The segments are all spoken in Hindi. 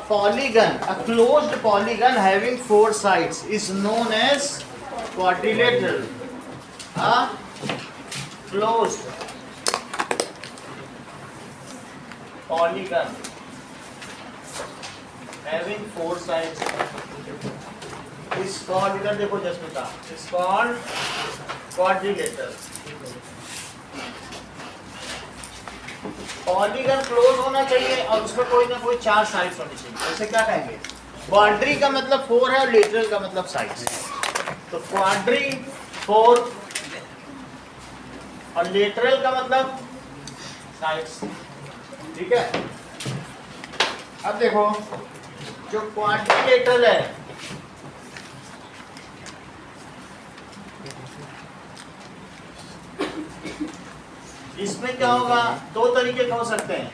polygon, a closed polygon having 4 sides is known as quadrilateral. A closed polygon having 4 sides is called, इधर देखो जसमिता, is called quadrilateral. Polygon close होना चाहिए और उसमें कोई ना कोई 4 साइड्स होनी चाहिए. ऐसे क्या कहेंगे? क्वाड्री का मतलब 4 है और लेटरल का मतलब साइड्स. तो क्वाड्री 4 और लेटरल का मतलब साइड्स. ठीक है. अब देखो जो क्वाड्रिलेटरल है इसमें क्या होगा? 2 तरीके हो सकते हैं.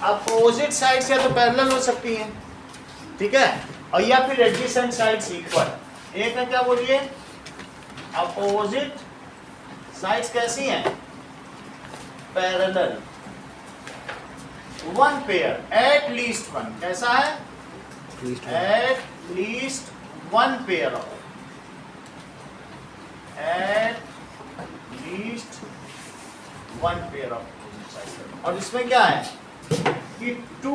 अपोजिट साइड्स या तो पैरेलल हो सकती हैं, ठीक है, और या फिर एडजेसेंट साइड्स इक्वल. एक है क्या बोलिए? अपोजिट साइड्स कैसी हैं? पैरेलल. 1 pair, at least 1. कैसा है? At least 1 pair of, at least 1 pair of. और इसमें क्या है कि 2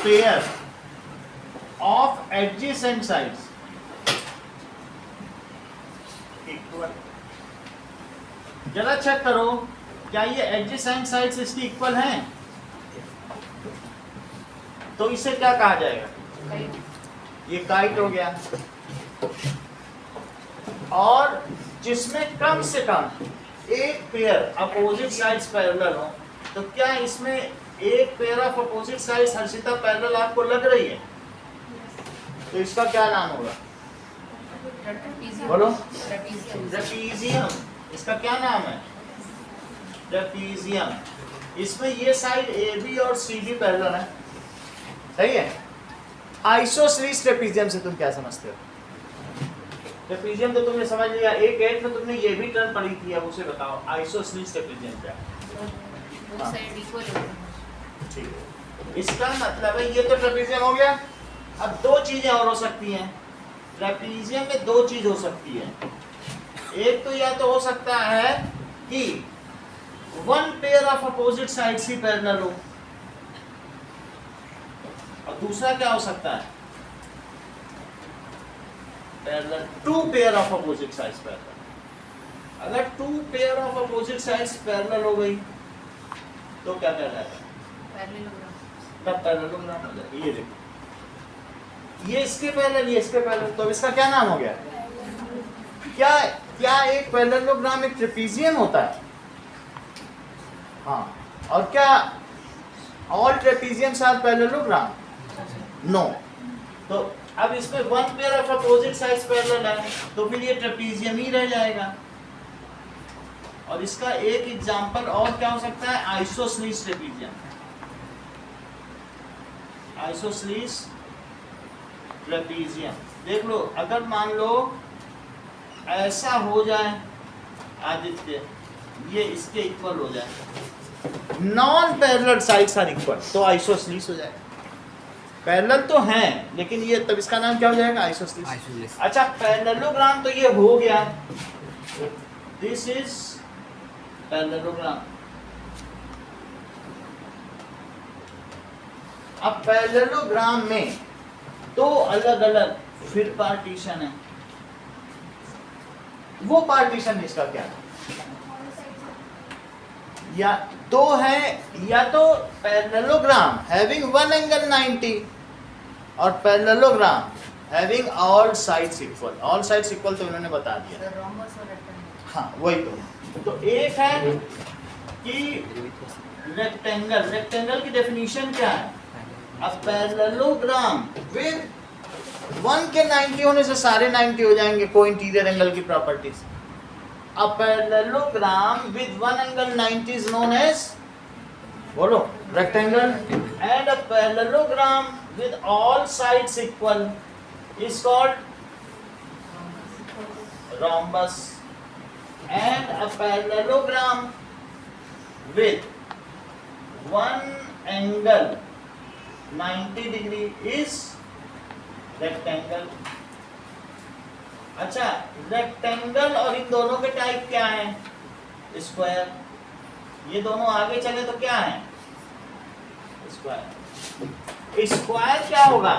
pair of adjacent sides equal. जरा चेक करो क्या ये एडजेसेंट साइड्स इसकी इक्वल हैं? तो इसे क्या कहा जाएगा? ये काइट हो गया. और जिसमें कम से कम एक पेयर अपोजिट साइड्स पैरेलल हो, तो क्या इसमें एक pair of opposite sides Harshita parallel आपको लग रही है? तो इसका क्या नाम होगा? बोलो. ट्रेपीजियम. इसका क्या नाम है? ट्रेपीजियम. इसमें ये साइड ए बी और सी डी पैरेलल है. सही है. आइसोसेलेस ट्रेपीजियम से तुम क्या समझते हो? ट्रेपीजियम तो तुमने समझ लिया. एक एट में तुमने ये भी टर्म पढ़ी थी. अब उसे बताओ आइसोसेलेस ट्रेपीजियम क्या है? ठीक है. इसका मतलब है ये तो ट्रेपीजियम हो गया. अब 2 चीजें और हो सकती हैं. ट्रेपीजियम में 2 चीज हो सकती है. एक तो या तो हो सकता है कि 1 pair of opposite sides he parallel हो, और दूसरा क्या हो सकता है? Parallel 2 pair of opposite sides parallel. अगर 2 pair of opposite sides parallel हो गई तो क्या कहलाएगा? पैरेललोग्राम हो जाएगा. ये देखो, ये इसके पैरेलल, ये इसके पैरेलल. तो इसका क्या नाम हो गया? क्या एक पैरेललोग्राम एक ट्रेपीजियम होता है? हाँ. और क्या ऑल ट्रेपीजियम्स आर पैरेललोग्राम? नो. तो अब इसमें 1 pair of opposite sides parallel है, तो फिर ये ट्रेपीजियम ही रह जाएगा. और इसका एक एग्जांपल और क्या हो सकता है? Isosceles trapezium. आइसोसेलेस ट्रेपीजियम देख लो. अगर मान लो ऐसा हो जाए आदित्य, ये इसके इक्वल हो जाए, non parallel sides are equal, तो आइसोसेलेस हो जाएगा. पैरेलल तो हैं लेकिन ये, तब इसका नाम क्या हो जाएगा? आइसोसेलेस. अच्छा, पैरेललोग्राम तो ये हो गया. This is parallelogram. अब पैरेललोग्राम में 2 अलग अलग फिर पार्टीशन है. वो पार्टीशन इसका क्या है? या तो है, या तो पैरेललोग्राम हैविंग 1 एंगल 90 और parallelogram having all sides equal. All sides equal तो उन्होंने बता दिया. हाँ वही तो एक है कि रेक्टेंगल. रेक्टेंगल की डेफिनेशन क्या है? अब पैरेललोग्राम विद 1 के 90 होने से सारे 90 हो जाएंगे, को इंटीरियर एंगल की properties. A parallelogram with 1 angle 90 is known as, बोलो, rectangle. And a parallelogram with all sides equal is called rhombus. And a parallelogram with 1 angle 90 degree is rectangle. अच्छा, रेक्टेंगल और इन दोनों के टाइप क्या है? स्क्वायर। ये दोनों आगे चले तो क्या है? स्क्वायर। स्क्वायर क्या होगा?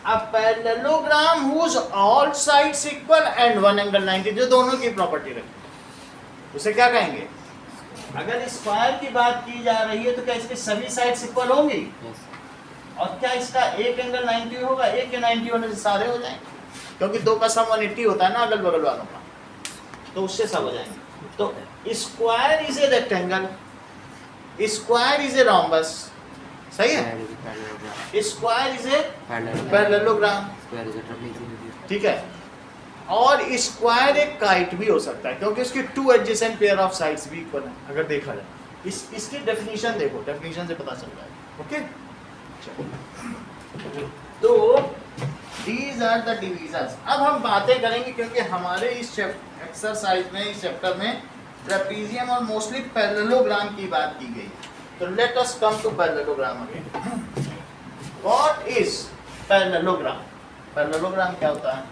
A parallelogram whose all sides equal and one angle 90, जो दोनों की प्रॉपर्टी रखती, उसे क्या कहेंगे? अगर स्क्वायर की बात की जा रही है तो क्या इसके सभी साइड्स इक्वल होंगी? और क्या इसका एक एंगल 90 होगा? एक के 90 होने से सारे हो जाएंगे, क्योंकि दो का सम 180 होता है ना अगल बगल वालों का, तो उससे सब हो जाएंगे। तो square is a rectangle, square is a rhombus, सही है? स्क्वायर इज ए पैरेललोग्राम, ठीक है। और स्क्वायर एक काइट भी हो सकता है, क्योंकि इसके two adjacent pair of sides भी इक्वल है। अगर देखा जाए इसकी डेफिनेशन देखो, डेफिनेशन से पता चल रहा है। ओके, तो दीज आर द डिवीजन्स। अब हम बातें करेंगे, क्योंकि हमारे इस एक्सरसाइज में, इस चैप्टर में ट्रेपीजियम और मोस्टली पैरेललोग्राम की बात की गई। तो let us come to parallelogram again. What is parallelogram? Parallelogram क्या होता है?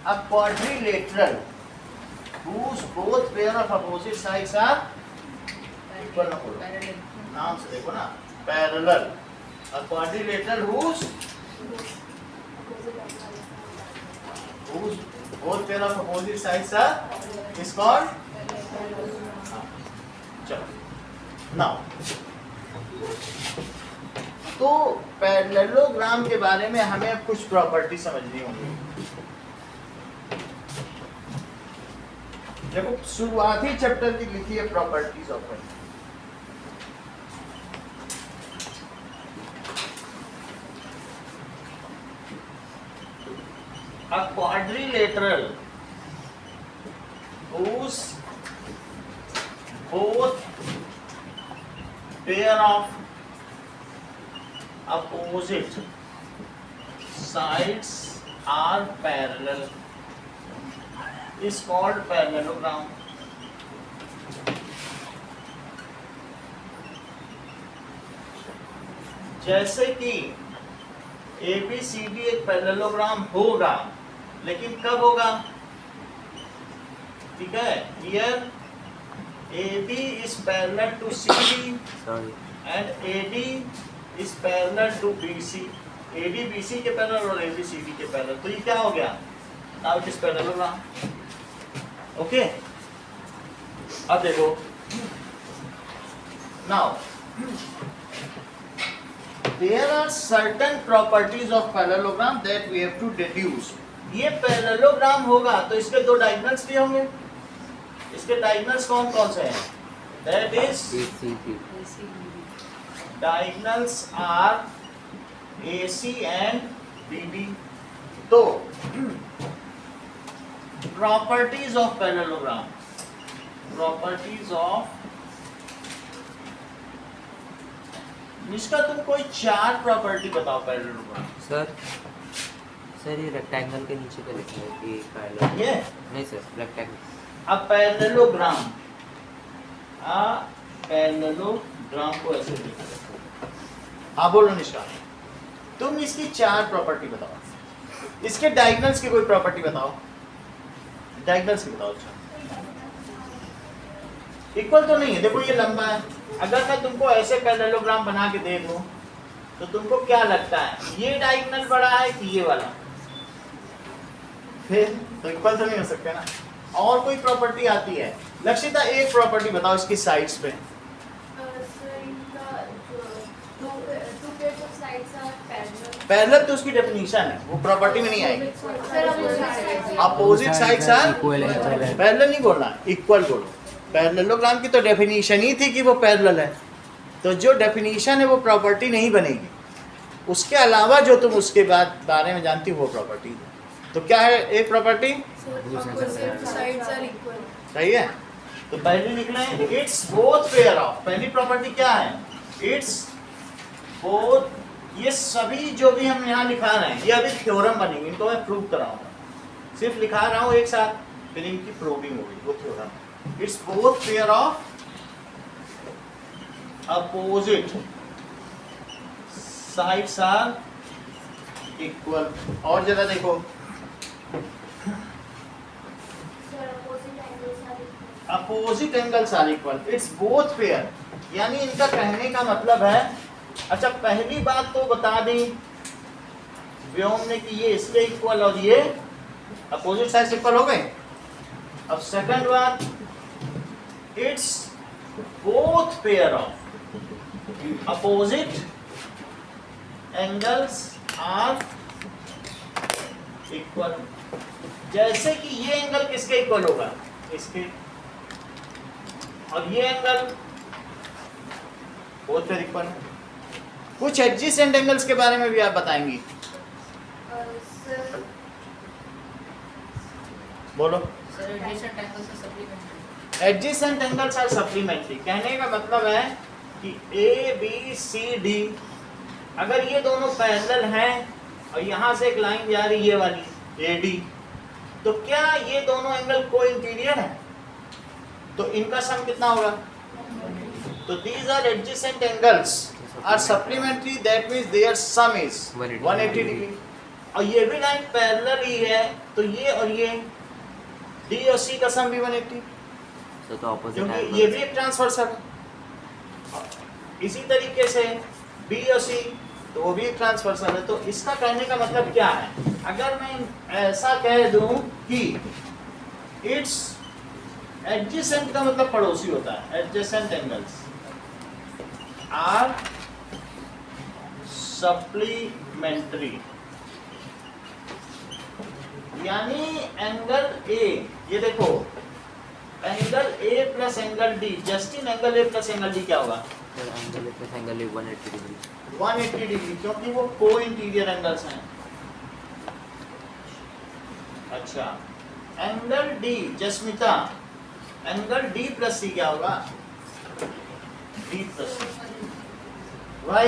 A quadrilateral whose both pair of opposite sides are equal, नाम से देखो ना, parallel। A quadrilateral whose both pair of opposite sides are is called, चलो नाउ, तो पैरेललोग्राम के बारे में हमें अब कुछ प्रॉपर्टी समझनी होगी। देखो, शुरुआती चैप्टर की लिखी है properties of parallel. A quadrilateral whose both pair of opposite sides are parallel is called parallelogram। जैसे कि ABCD एक पैरेललोग्राम होगा, लेकिन कब होगा? ठीक है, here AB is parallel to CD and AD is parallel to BC। AD BC के पैरेलल और AB CD के पैरेलल, तो ये क्या हो गया? Now it is parallelogram। Okay, अब देखो, now there are certain properties of parallelogram that we have to deduce। ये पैरेललोग्राम होगा तो इसके दो डायगोनल्स भी होंगे। इसके डायगोनल्स कौन कौन से हैं? That is diagonals are AC and BD। तो properties of parallelogram, properties of, इसका तुम कोई चार प्रॉपर्टी बताओ पैरेललोग्राम। सर ये रेक्टेंगल के नीचे का लिखा है कि पैरेलल, ये नहीं सर, रेक्टेंगल। अब पैरेललोग्राम, पैरेललोग्राम को ऐसे लिखा है। हाँ बोलो निशा, तुम इसकी चार प्रॉपर्टी बताओ। इसके डायगोनल्स की कोई प्रॉपर्टी बताओ, डायगोनल्स की बताओ। अच्छा, इक्वल तो नहीं है, देखो ये लंबा है। अगर मैं तुमको ऐसे पैरेललोग्राम बना के दे दूं तो तुमको क्या लगता है, ये डायगोनल बड़ा है कि ये वाला? फिर तो इक्वल तो नहीं हो सकते ना। और कोई प्रॉपर्टी आती है? लक्षिता एक प्रॉपर्टी बताओ इसकी साइड्स पे। पैरेलल तो उसकी डेफिनेशन है, वो प्रॉपर्टी में नहीं आएगी। अपोजिट साइड्स आर पैरेलल नहीं बोलना, इक्वल बोलो। पैरेललोग्राम की तो डेफिनेशन ही थी कि वो पैरेलल है, तो जो डेफिनेशन है वो प्रॉपर्टी नहीं बनेगी। उसके अलावा जो तुम उसके बाद बारे में जानती हो वो प्रॉपर्टी। तो क्या है एक प्रॉपर्टी? सही है, तो पहले निकले इट्स बोथ पेयर ऑफ। पहली प्रॉपर्टी क्या है? It's both. ये सभी जो भी हम यहाँ लिखा रहे हैं ये अभी थ्योरम बनेंगे, इनको मैं प्रूव कराऊंगा। सिर्फ लिखा रहा हूँ एक साथ, फिर इनकी प्रूविंग होगी, वो theorem. It's both pair of opposite sides are equal. और जरा देखो, opposite angles are equal, it's both pair. यानी इनका कहने का मतलब है, अच्छा पहली बात तो बता दें व्योम ने कि ये इसके इक्वल और ये अपोजिट साइड इक्वल हो गए। अब सेकंड बात, it's both pair of opposite angles are equal. जैसे कि ये एंगल किसके इक्वल होगा, इसके, और ये एंगल बोथ पेयर इक्वल। कुछ एडजेसेंट एंगल्स के बारे में भी आप बताएंगी, बोलो। Adjacent angles are supplementary. कहने का मतलब है कि ए बी सी डी, अगर ये दोनों पैरेलल हैं और यहाँ से एक लाइन जा रही है ये वाली ए डी, तो क्या ये दोनों एंगल को इंटीरियर है, तो इनका सम कितना होगा। तो these are adjacent angles are supplementary, that means their sum is 180 degree. और ये भी लाइन पैरेलल ही है, तो ये और ये डी और सी का सम भी 180, तो ऑपोजिट क्योंकि ये भी एक ट्रांसवर्सल है। इसी तरीके से बी और सी, तो वो भी एक ट्रांसवर्सल है। तो इसका कहने का मतलब क्या है, अगर मैं ऐसा कह दूं कि इट्स एडजेसेंट का मतलब पड़ोसी होता है, एडजेसेंट एंगल्स आर सप्लीमेंट्री, यानी एंगल ए, ये देखो angle A plus angle D, जस्टिन angle A plus angle D क्या होगा, angle plus angle 180 degree, 180 degree, क्योंकि वो को इंटीरियर एंगल्स हैं। अच्छा angle D, Jasmita angle D plus C क्या होगा, डी प्लस सी, वाई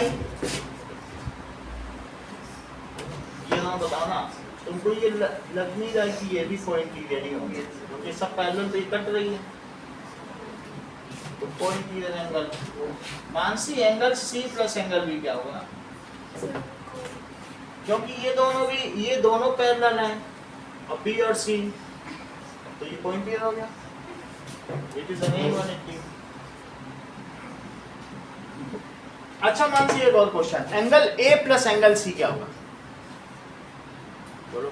ये ना बताओ ना, तुमको ये लग नहीं रहा कि ये भी को इंटीरियर ही होंगे, क्योंकि सब पैरेलल तो ये कट रही है, तो को interior angle. Mansi angle C plus angle B क्या होगा, क्योंकि ये दोनों पैरेलल हैं और बी और सी, तो ये को इंटीरियर हो गया, इट इज अगेन 180। अच्छा मानसी एक और question, angle A plus angle C क्या होगा, बोलो।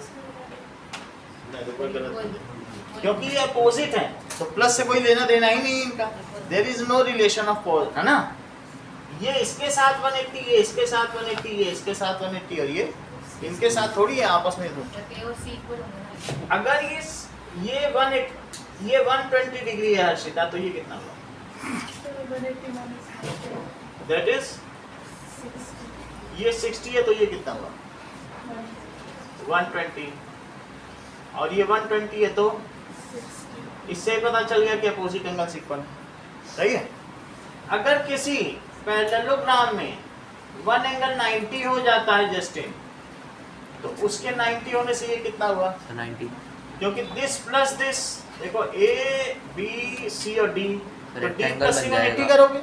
नहीं तो कोई गलत नहीं, क्योंकि ये अपोजिट है, तो प्लस से कोई लेना देना ही नहीं इनका, there is no relation of pole, है ना। ये इसके साथ 180, ये इसके साथ 180, ये इसके साथ 180, और ये इनके साथ थोड़ी है आपस में। अगर ये 120 डिग्री है हर्षिता, तो ये कितना होगा, दैट इज ये 60 है, तो ये कितना हुआ 120, और ये 120 है, तो इससे पता चल गया कि अपोजिट एंगल्स इक्वल है, सही है। अगर किसी पैरेललोग्राम में वन एंगल 90 हो जाता है जस्टिन, तो उसके 90 होने से ये कितना हुआ 90, क्योंकि दिस प्लस दिस, देखो ए बी सी और डी, तो डी प्लस सी 180 करोगे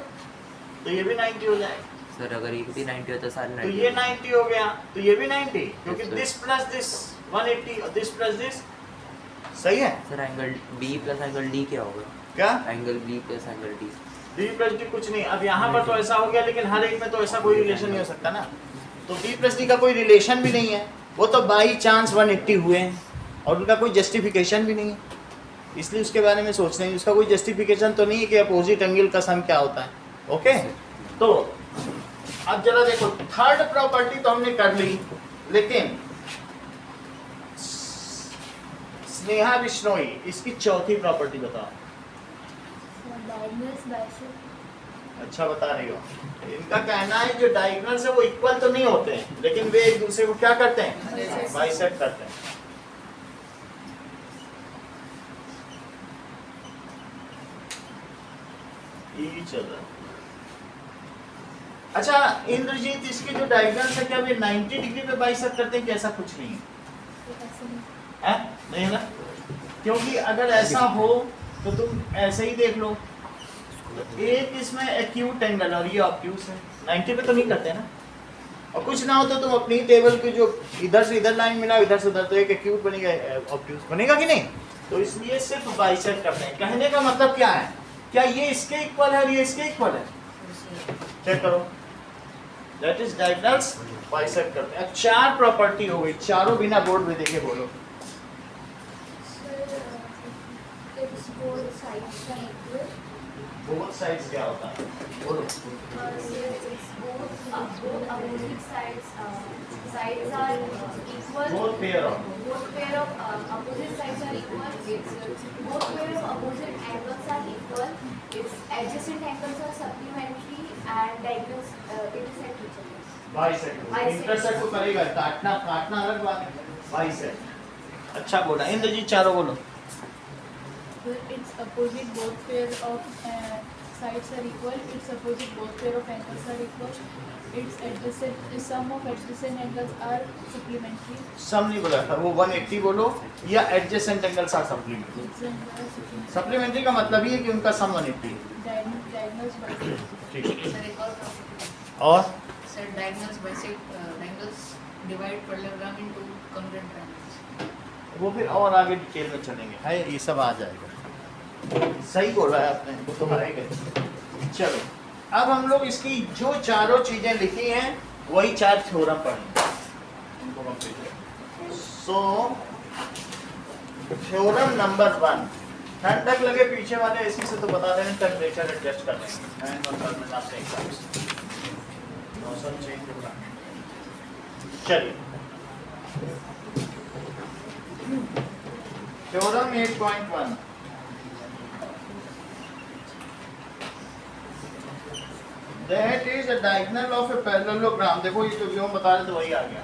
तो ये भी 90 हो जाएगा। सर अगर ये भी 90 होता है सारे 90, तो ये 90 हो गया, तो ये भी 90, क्योंकि Yes, sir. This plus this 180 और दिस प्लस दिस, सही है। Sir angle B plus angle D क्या होगा, क्या angle B plus angle D, D plus D कुछ नहीं, अब यहाँ पर तो ऐसा हो गया, लेकिन हर एक में तो ऐसा कोई रिलेशन नहीं हो सकता ना, तो डी प्लस डी का कोई रिलेशन भी नहीं है, वो तो बाई चांस 180 हुए हैं और उनका कोई जस्टिफिकेशन भी नहीं है, इसलिए उसके बारे में सोच रहे हैं, उसका कोई जस्टिफिकेशन तो नहीं है कि अपोजिट एंगल का सम क्या होता है। ओके, तो अब जरा देखो, थर्ड प्रॉपर्टी तो हमने कर ली, लेकिन स्नेहा बिश्नोई इसकी चौथी प्रॉपर्टी बताओ। अच्छा बता रही हो, इनका कहना है जो डायगोनल्स है वो इक्वल तो नहीं होते हैं, लेकिन वे एक दूसरे को क्या करते हैं, बाइसेक्ट करते हैं। Each other. अच्छा इंद्रजीत, इसके जो डायगोनल्स है क्या वे 90 डिग्री पे बाइसेक्ट करते हैं कि ऐसा कुछ नहीं है? नहीं ना, क्योंकि अगर ऐसा हो तो तुम ऐसे ही देख लो, तो एक इसमें एक्यूट एंगल और ये ऑब्ट्यूस है, 90 पे तो नहीं करते ना। और कुछ ना हो तो तुम अपनी टेबल की जो इधर से इधर लाइन मिला इधर से उधर, तो एक एक्यूट बनेगा, ऑब्ट्यूस बनेगा कि नहीं। तो इसलिए सिर्फ बाइसेक्ट करते हैं। कहने का मतलब क्या है, क्या ये इसके इक्वल है और ये इसके इक्वल है? चेक करो, दैट इज डायगोनल्स बाइसेक्ट करते हैं। अब 4 प्रॉपर्टी हो गई, चारों बिना बोर्ड में देखे बोलो। बोथ साइड्स क्या होता है बोलो। Both pair of opposite sides are equal. Both pair of opposite angles are equal. Its adjacent angles are supplementary and diagonals intersect each other. Bisect, intersect तो करेगा, काटना काटना अलग बात है। बाइसेक्ट अच्छा बोला। इंद्रजीत चारों बोलो। Its opposite both pair of sides are equal. Its opposite both pair of angles are equal. Its adjacent sum of adjacent angles are supplementary. सम नहीं बोला था, वो 180 बोलो, या adjacent angles are supplementary. Supplementary का मतलब ये है कि उनका सम 180 है। Diagonals bisect. ठीक है। सर एक और concept। और sir diagonals bisect angles divide parallelogram into congruent triangles। वो फिर और आगे डिटेल में चलेंगे, है ये सब आ जाएगा। सही बोल रहा है आपने, वो तो आएगा। चलो अब हम लोग इसकी जो चारों चीजें लिखी हैं वही 4 थ्योरम पढ़ेंगे। सो थ्योरम नंबर 1, ठंडक लगे पीछे वाले एसी से तो बता दें, टेम्परेचर एडजस्ट कर लेंगे। फैन बंद करने से आपसे हिसाब से मौसम चेंज होगा। चलिए theorem 8.1, that is a diagonal of a parallelogram। देखो ये तो जो हम बता रहे थे वही आ गया।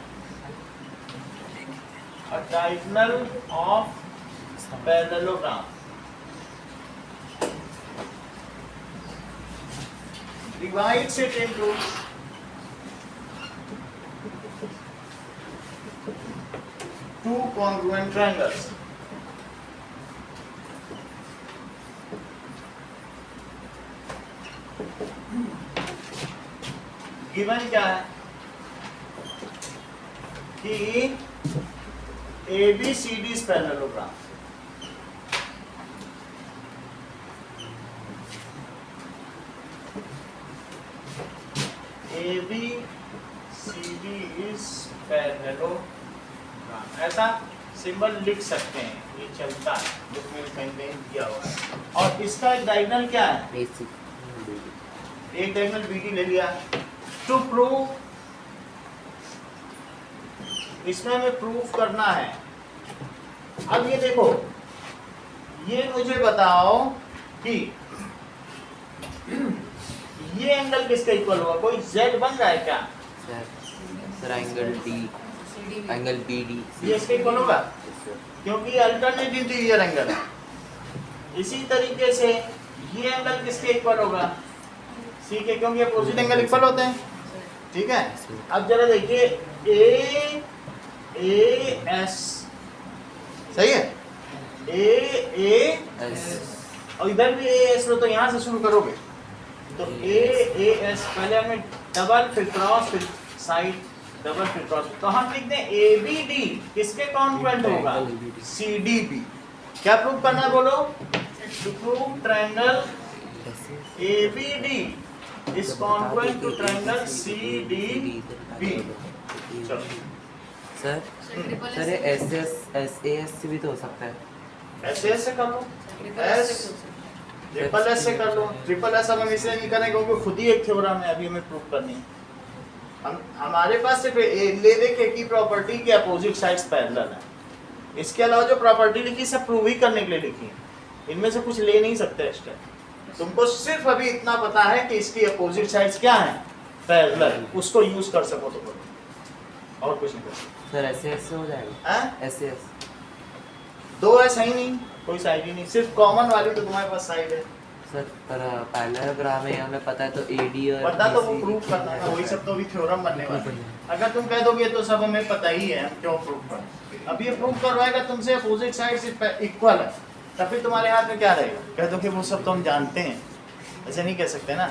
A diagonal of parallelogram divides it into two congruent triangles। Given क्या है कि ABCD is parallelogram। ABCD is parallelogram, ऐसा सिंबल लिख सकते हैं, ये चलता है, बुक में कहीं दिया हुआ है। और इसका एक डायगोनल क्या है, बेसिक एक डायगोनल BD ले लिया। टू प्रूव, इसमें हमें प्रूफ करना है। अब ये देखो, ये मुझे बताओ कि ये एंगल किसका इक्वल होगा, कोई Z बन रहा है क्या? Sir angle D, angle BD ये इसका इक्वल होगा क्योंकि अल्टरनेट इंटीरियर एंगल है। इसी तरीके से ये एंगल किसके इक्वल होगा, C के, क्योंकि अपोजिट एंगल इक्वल होते हैं। ठीक है, अब जरा देखिए AS सही है, AS और इधर भी AS लो, तो यहाँ से शुरू करोगे तो AS, पहले हमें डबल फिर क्रॉस फिर साइड, डबल फिर क्रॉस, तो हम लिख दें ABD किसके कॉन्ग्रुएंट होगा, CDB। क्या प्रूव करना है बोलो, to prove triangle ABD is congruent to triangle CDB। चलो सर ट्रिपल सर ये SAS से भी तो हो सकता है। SAS से कर लो, S ट्रिपल S से कर लो। ट्रिपल S अब हम इसलिए नहीं करेंगे क्योंकि खुद ही एक थ्योरम है, अभी हमें प्रूव करनी है। हम हमारे पास सिर्फ ले देखे की प्रॉपर्टी के अपोजिट साइड्स पैरेलल है, इसके अलावा जो प्रॉपर्टी लिखी सब प्रूव ही करने के लिए लिखी है, इनमें से कुछ ले नहीं सकते एक्स्ट्रा। तुमको सिर्फ अभी इतना पता है कि इसकी अपोजिट साइड्स क्या हैं, पैरेलल, उसको यूज कर सको तो करो, और कुछ नहीं कर सकते। सर SAS से हो जाएगा, हैं? SAS 2S है ही नहीं, कोई साइड ही नहीं, सिर्फ कॉमन वाली तो तुम्हारे पास साइड है। सर पर पैरेललोग्राम है, हमें पता है तो AD और पता तो वो BC प्रूव करना है, वही सब तो अभी थ्योरम बनने वाला है। अगर तुम कह दोगे तो सब हमें पता ही है, हम क्यों प्रूव करें। अब ये प्रूव करवाएगा तुमसे अपोजिट साइड्स इक्वल है, तब फिर तुम्हारे हाथ में क्या रहेगा, कह दो कि वो सब तो हम जानते हैं, ऐसे नहीं कह सकते ना,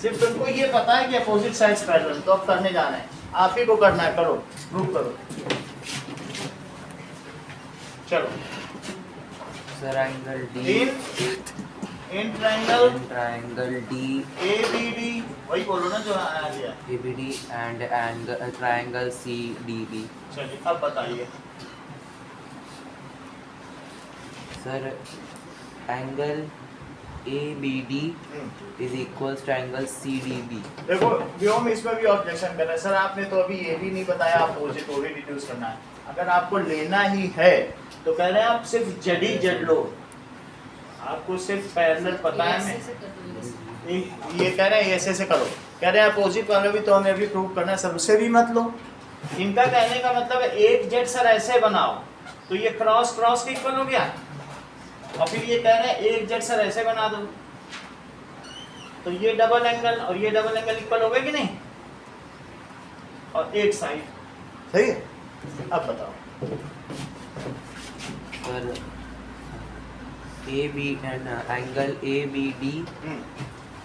सिर्फ तुमको ये पता है कि अपोजिट साइड्स पैरेलल, तो अब करने जाना है, आप ही को करना है, करो प्रूव करो। चलो sir angle D in triangle D ABD, वही बोलो ना जो आ गया। ABD and angle triangle CDB। चलिए अब बताइए। Sir angle ABD is equals to angle CDB। देखो व्योम इसमें भी ऑब्जेक्शन कर रहा है, सर आपने तो अभी ये भी नहीं बताया, अपोजिट वो भी डिड्यूस करना है। अगर आपको लेना ही है तो कह रहे हैं आप सिर्फ जेड ही जेड लो, आपको सिर्फ पैरेलल पता है ऐसे नहीं। ऐसे कर दो, ऐसे। ये कह रहे हैं ऐसे ऐसे करो, कह रहे हैं अपोजिट वाले भी तो हमें भी प्रूव करना है, सर उसे भी मत लो। इनका कहने का मतलब है एक जेड सर ऐसे बनाओ तो ये क्रॉस क्रॉस के इक्वल हो गया, और फिर ये कह रहे हैं एक जेड सर ऐसे बना दो तो ये डबल एंगल और ये डबल एंगल इक्वल हो गए कि नहीं, और एक साइड सही है। अब बताओ sir AB and angle ABD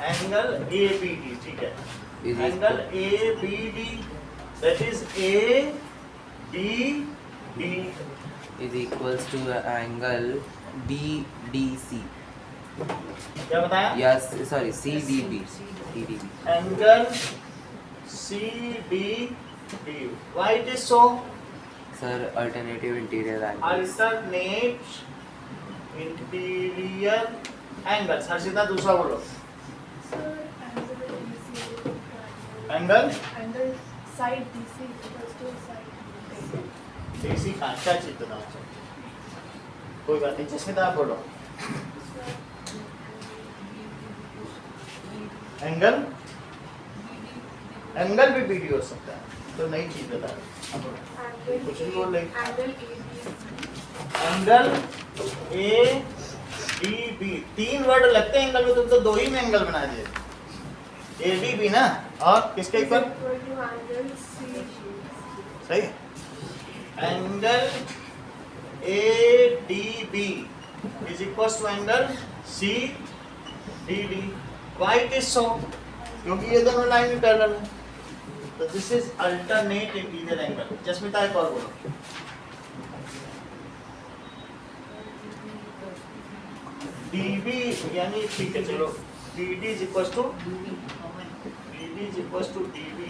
angle ABD, ठीक है, Is angle ABD that is ABD is equals to angle BDC। क्या बताया, yes sorry CDB। Angle CDD, why it is so, sir alternative interior angle. Alternate interior angles. Harshita दूसरा बोलो, angle angle side DC equals to side DC का क्या चित्र था, कोई बात नहीं, जसमिता आप बोलो, एंगल एंगल भी BD हो सकता है, तो नई चीज बता रहे, अब बोलो। कुछ नहीं बोल रही, एंगल ADB, तीन वर्ड लगते हैं एंगल में, तुम तो दो ही में एंगल बना दिए, ADB ना, और किसके इक्वल, एंगल C सही है, angle ADB is equals to angle CDD। Why it is so? क्योंकि ये दोनों लाइन में पैरेलल है, तो this is alternate interior angle. Jasmita एक और बोलो, DB यानी ठीक है, चलो DD is equals to DB,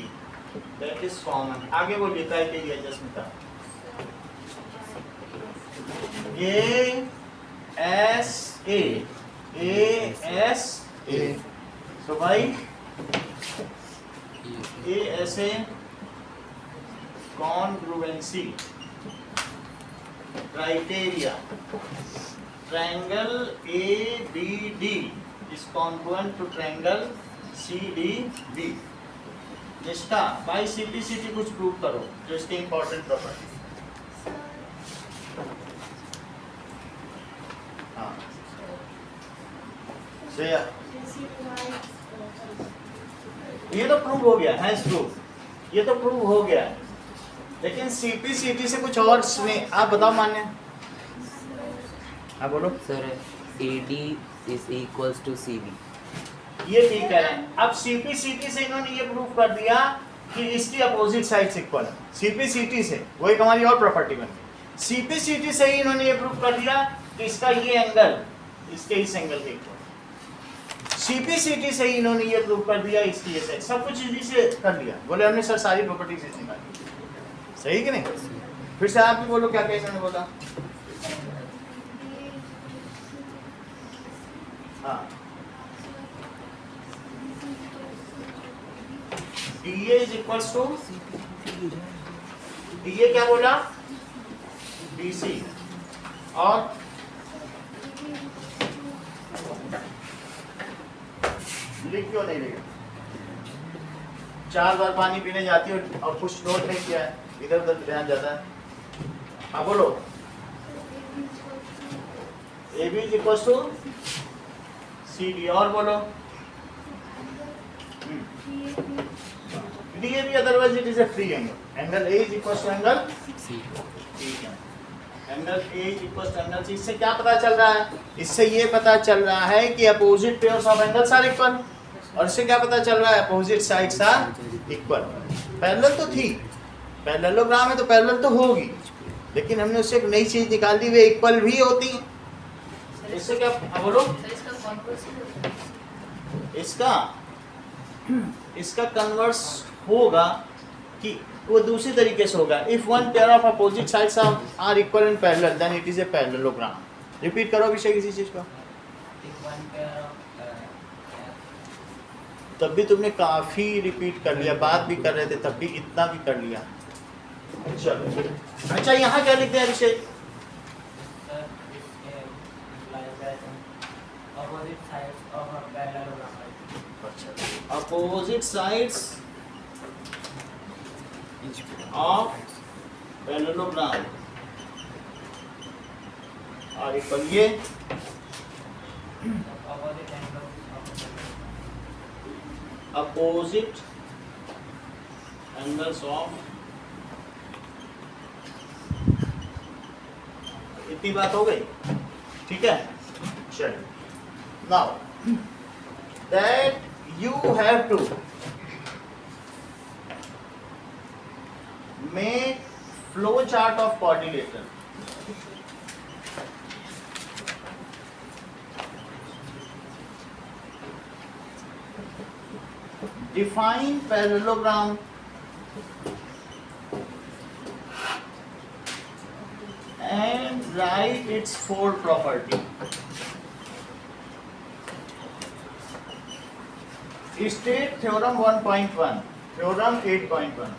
that is common। आगे बोलिए क्या कहिए जसमिता, ASA तो भाई ASA congruency criteria, triangle ABD is congruent to triangle CDB। निष्ठा बाई सिटी कुछ प्रूव करो जो इसके इंपॉर्टेंट प्रॉपर्टी। हाँ श्रेया, ये तो प्रूव हो गया है, ये तो प्रूव हो गया है, लेकिन CPCT से कुछ और आप बताओ मान्य। हाँ बोलो sir AD is equals to CB। ये ठीक कह रहे हैं। अब CPCT से इन्होंने ये प्रूव कर दिया कि इसकी अपोजिट साइड्स इक्वल है, CPCT से, वो एक हमारी और प्रॉपर्टी बन गई। CPCT से ही इन्होंने ये प्रूव कर दिया कि इसका ये एंगल इसके इस एंगल के इक्वल। CPCT से ही इन्होंने ये प्रूव कर दिया इसकी ये साइड, सब कुछ इसी से कर लिया। बोले हमने सर सारी प्रॉपर्टीज से निकाली, सही कि नहीं? फिर से आप भी बोलो क्या कैसे ने बोला। हाँ DA is equals to DA क्या बोला, BC, और लिख क्यों नहीं लिखा? 4 बार पानी पीने जाती हो और कुछ नोट नहीं किया है, इधर उधर ध्यान जाता है। हाँ बोलो, AB is equals to CD, और बोलो DA भी, otherwise it is a free angle. Angle A is equals to angle C। ठीक है। Angle A equals to angle C. इससे क्या पता चल रहा है? इससे ये पता चल रहा है कि opposite pairs of angles are equal. और इससे क्या पता चल रहा है? Opposite sides are equal. Parallel तो थी, पैरेललोग्राम है तो पैरेलल तो होगी, लेकिन हमने उससे एक नई चीज निकाल दी, वे इक्वल भी होती हैं। इससे क्या, हाँ बोलो। सर इसका कॉन्वर्स होता है। इसका कन्वर्स होगा कि वो दूसरी तरीके से होगा। If one pair of opposite sides are equal in parallel then it is a parallelogram. Repeat करो अभिषेक इसी चीज को। तब भी तुमने काफी रिपीट कर लिया, बात भी कर रहे थे तब भी इतना भी कर लिया। चलो अच्छा, यहाँ क्या लिखते हैं अभिषेक? अपोजिट साइड्स ऑफ पैरेललोग्राम और इक्वल। ये अपोजिट एंगल्स ऑफ, इतनी बात हो गई, ठीक है। चलिए, now that you have to make flow chart of quadrilateral. Define parallelogram and write its four properties. State theorem 1.1, theorem 8.1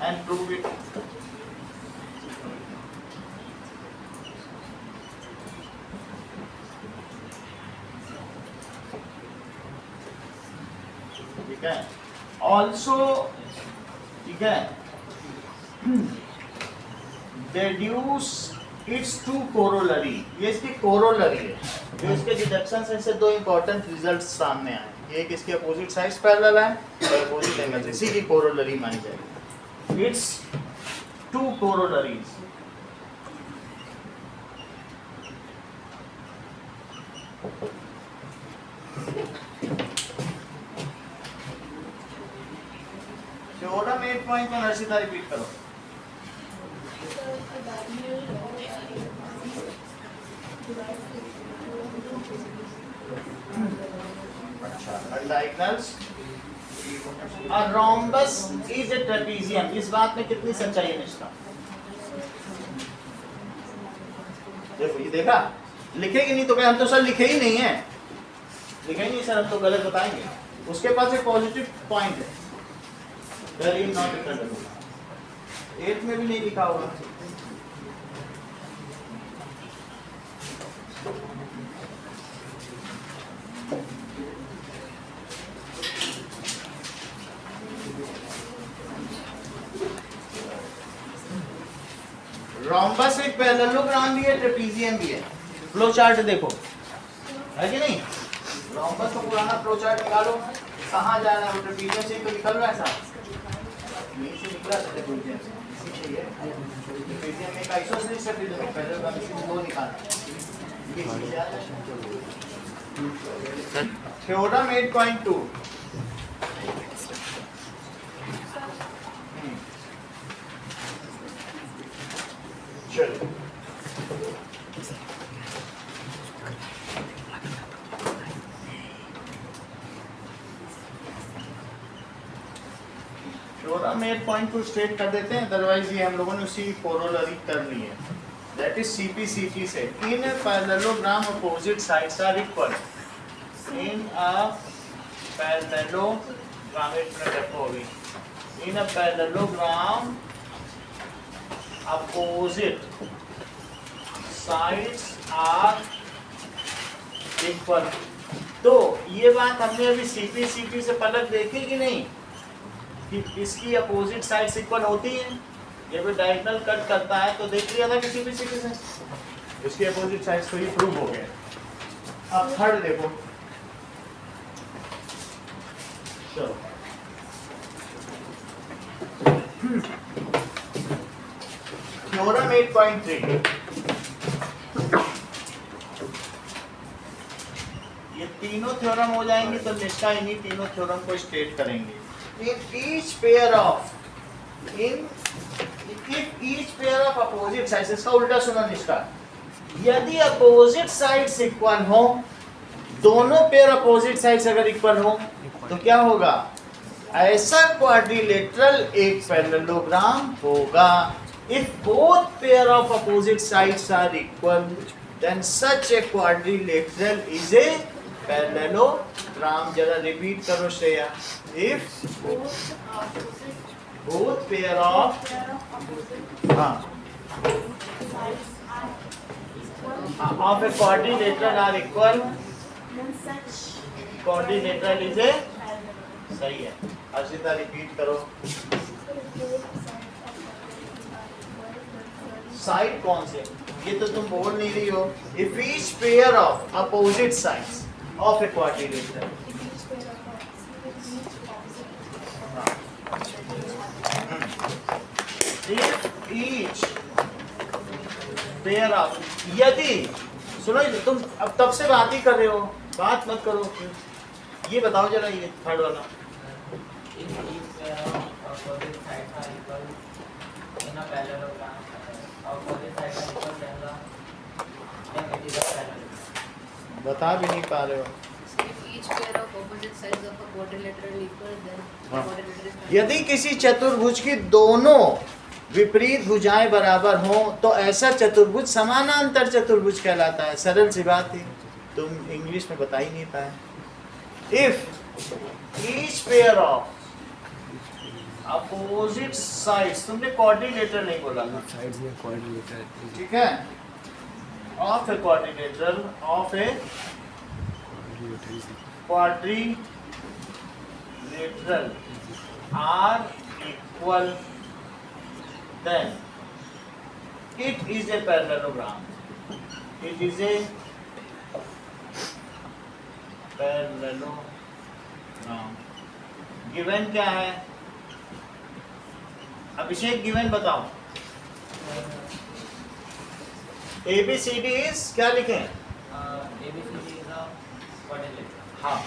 and prove it. ठीक है। Also, ठीक है, deduce its two corollary। ये इसकी corollary है, जो इसके डिडक्शन से दो इंपॉर्टेंट रिजल्ट सामने आए। एक इसके अपोजिट साइड्स पैरेलल है और अपोजिट एंगल्स, इसी की कोरोलरी मानी जाएगी। It's two corollaries. Theorem 8.1 Harshita repeat करो। Diagonals. A rhombus is a trapezium। इस बात में कितनी सच्चाई है निष्ठा? देखो, ये देखा, लिखेगी नहीं तो क्या? हम तो सर लिखे ही नहीं है, लिखे ही नहीं सर, हम तो गलत बताएंगे। उसके पास एक पॉजिटिव पॉइंट है, वेरी नॉट इक्वल। 8 में भी नहीं लिखा होगा। रोम्बस एक पैरेललोग्राम भी है, ट्रेपीजियम भी है। फ्लो चार्ट देखो, है कि नहीं? रोम्बस का पुराना फ्लो चार्ट निकालो, कहाँ जाना है? वो ट्रेपीजियम से तो निकल रहा है साहब, यहीं से निकला था ट्रेपीजियम से, इसी से है। ट्रेपीजियम में एक आइसोसेलेस ट्रेपीजियम है, पैरेललोग्राम इसी को निकालना। थ्योरम 8.2। चलो, थ्योरम 8.2 स्टेट कर देते हैं, अदरवाइज ये हम लोगों ने उसी कोरोलरी कर ली है। दैट इज सीपीसीटी से। In a parallelogram opposite sides are equal. In a parallelogram, एक मिनट रखो अभी। In a parallelogram opposite sides are equal। तो ये बात हमने अभी सीपीसीटी से पलट देखी कि नहीं, कि इसकी अपोजिट साइड्स इक्वल होती हैं। ये भी डायगोनल कट करता है, तो देख लिया था कि सीपीसीटी से इसकी अपोजिट साइड्स, तो ये प्रूव हो गया। अब थर्ड देखो, चलो थ्योरम 8.3, ये तीनों थ्योरम हो जाएंगे तो निष्ठा इन्हीं तीनों थ्योरम को स्टेट करेंगे। In each pair of if each pair of opposite sides, इसका उल्टा सुनो निष्ठा, यदि अपोजिट साइड्स इक्वल हो, दोनों पेयर अपोजिट साइड्स अगर इक्वल हो तो क्या होगा, ऐसा क्वाड्रिलेटरल एक पैरेललोग्राम होगा। If both pair of opposite sides are equal then such a quadrilateral is a parallelogram. जरा रिपीट करो Shreya. If both pair of of a quadrilateral are equal, quadrilateral is a, सही है। अर्षिता रिपीट करो। साइड कौन से, ये तो तुम बोल नहीं रही हो। If each pair of opposite sides of a quadrilateral, if each pair of, यदि सुनो, तुम अब तब से बात ही कर रहे हो, बात मत करो। ये बताओ जरा, ये थर्ड वाला, बता भी नहीं पा रहे हो। If each pair of opposite sides of a quadrilateral equal, then the quadrilateral is यदि किसी चतुर्भुज की दोनों विपरीत भुजाएं बराबर हो तो ऐसा चतुर्भुज समानांतर चतुर्भुज कहलाता है। सरल सी बात थी, तुम इंग्लिश में बता ही नहीं पाए। If each pair of opposite sides, तुमने क्वाड्रिलेटरल नहीं बोला ना, ठीक है, of a quadrilateral, of a quadrilateral are equal, then it is a parallelogram, it is a parallelogram। given क्या है अभिषेक, given बताओ। ABCD is क्या लिखें, हाँ,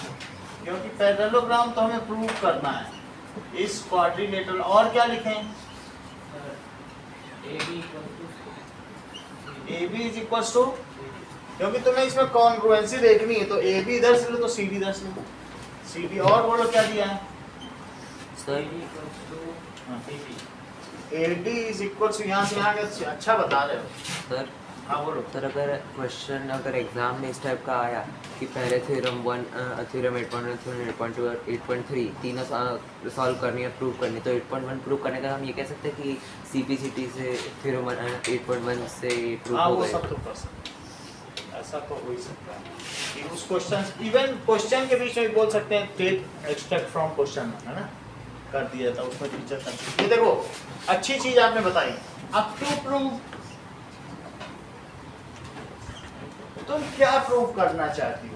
क्योंकि पैरेललोग्राम तो हमें प्रूव करना है इस क्वाड्रिलेटरल। और क्या लिखें, AB इज इक्वल टू, क्योंकि तुम्हें इसमें कॉन्ग्रुएंसी देखनी है तो AB इधर से लो तो CD इधर से लो, CD। और बोलो क्या दिया है, AD इज इक्वल टू, यहाँ से यहाँ के अच्छा बता रहे हो सर। हाँ बोलो। सर अगर क्वेश्चन अगर एग्जाम में इस टाइप का आया कि पहले थ्योरम 1, थ्योरम 8.1, थ्योरम 8.2 और 8.3 तीनों सॉल्व करनी है, प्रूव करनी, तो 8.1 प्रूव करने का हम ये कह सकते हैं कि CPCT से थ्योरम 8.1 से प्रूव हाँ हो वो गए। सब तो कर सकते, ऐसा तो हो ही सकता है कि उस क्वेश्चन, इवन क्वेश्चन के बीच में भी बोल सकते हैं टेक एक्सट्रैक्ट फ्रॉम क्वेश्चन, है ना, कर दिया था उसमें टीचर का। ये देखो अच्छी चीज आपने बताई। अब टू प्रूव, तुम क्या प्रूव करना चाहती हो,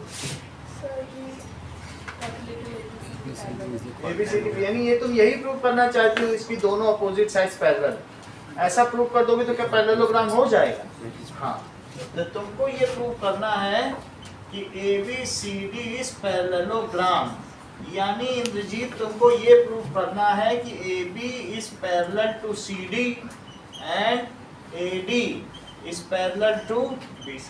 ABCD, यानी ये तुम यही प्रूव करना चाहती हो इसकी दोनों अपोजिट साइड्स पैरेलल। ऐसा प्रूव कर दोगे तो क्या पैरेललोग्राम हो जाएगा। हाँ, तो तुमको ये प्रूव करना है कि ABCD इज पैरेललोग्राम, यानी इंद्रजीत तुमको ये प्रूव करना है कि AB is parallel to CD and AD is parallel to BC।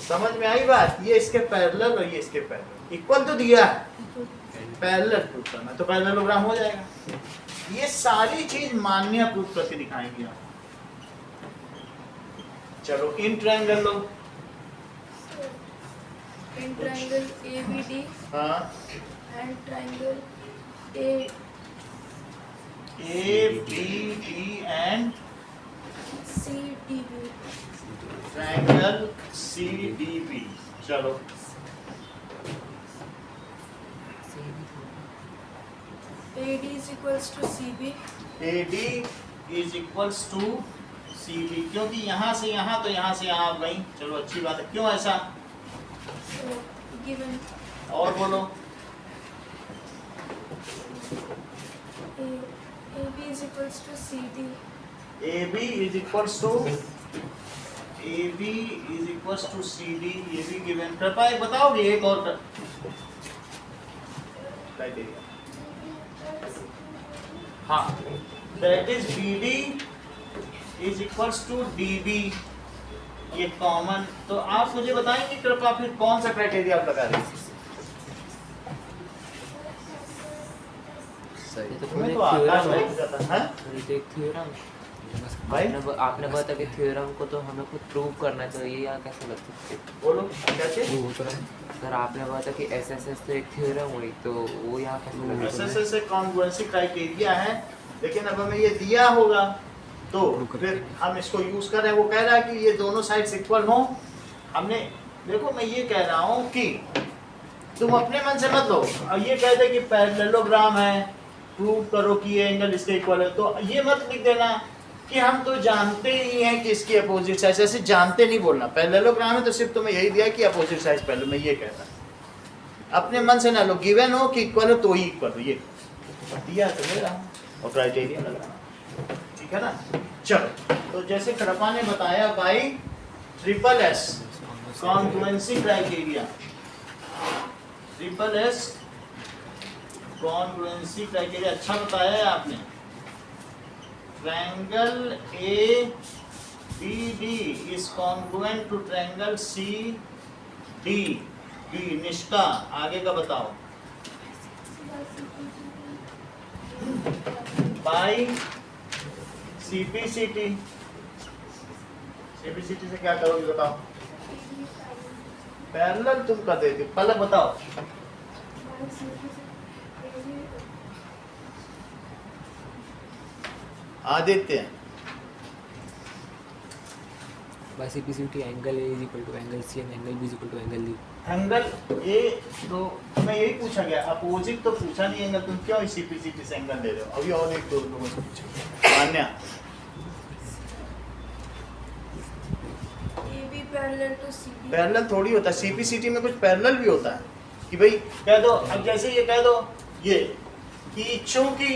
समझ में आई बात, ये इसके पैरेलल और ये इसके पैरेलल, इक्वल तो दिया है, पैरेलल प्रूव करना तो पैरेललोग्राम हो जाएगा। ये सारी चीज मान्य प्रूफ करके दिखाएंगे आप। चलो इन ट्रायंगल लो, In triangle ABD हाँ, and triangle ABD and CDB. Triangle CDB। चलो AD is equals to CB. AD is equals to CD, क्योंकि यहाँ से यहाँ तो यहाँ से यहाँ गई। चलो अच्छी बात है, क्यों ऐसा, So given और बोलो। AB is equals to CD AB is equals to AB is equals to CD, ये भी गिवन। कृपया एक बताओगे एक और क्राइटेरिया? हाँ, that is BD is equals to DB, ये कॉमन। तो आप मुझे बताएंगे कृपया फिर कौन सा क्राइटेरिया आप लगा रहे हैं? ये तो तुम्हें पूरे तो आकाश थ्योरम है। लग जाता है। ये तो एक थ्योरम भाई आपने बताया कि थ्योरम को तो हमें खुद प्रूव करना चाहिए, या कैसे लग सकते? बोलो क्या चीज? सर आपने बताया कि एसएसएस तो एक थ्योरम हुई, तो वो यहाँ कैसे लग सकते? एसएसएस से कॉन्ग्रुएंसी क्राइटेरिया है, लेकिन अब हमें ये दिया होगा तो फिर हम इसको यूज कर रहे हैं। वो कह रहा है कि ये दोनों साइड्स इक्वल हो। हमने देखो, मैं ये कह रहा हूँ कि तुम अपने मन से मत लो। अब ये कह दे कि पैरेललोग्राम है, प्रूव करो कि ये एंगल इसके इक्वल है, तो ये मत लिख देना कि हम तो जानते ही हैं कि इसकी अपोजिट साइड। ऐसे जानते नहीं बोलना। पैरेललोग्राम है तो सिर्फ तुम्हें यही दिया कि अपोजिट साइड पहले। मैं ये कहता अपने मन से ना लो, गिवन हो कि इक्वल हो तो ही इक्वल हो, ये दिया तो ले रहा हूँ और क्राइटेरिया लगा रहा हूँ। ठीक है ना? चलो, तो जैसे खड़पा ने बताया by triple S congruency criteria, triple S congruency criteria अच्छा बताया है आपने। Triangle ABD is congruent to triangle CDB। निष्ठा आगे का बताओ। By CPCT। CPCT से क्या करोगे बताओ? पैरेलल तुम कर देते, पहले बताओ। Aditya by CPCT angle A is equal to angle C and angle B is equal to angle D। Angle A, तो मैं यही पूछा गया, अपोजिट तो पूछा नहीं एंगल, तुम क्यों CPCT से एंगल ले रहे हो? अभी और एक दो लोगों से पूछो। मान्या AB parallel to CD। Parallel थोड़ी होता है, CPCT में कुछ पैरेलल भी होता है कि भाई कह दो, अब जैसे ये कह दो ये कि चूंकि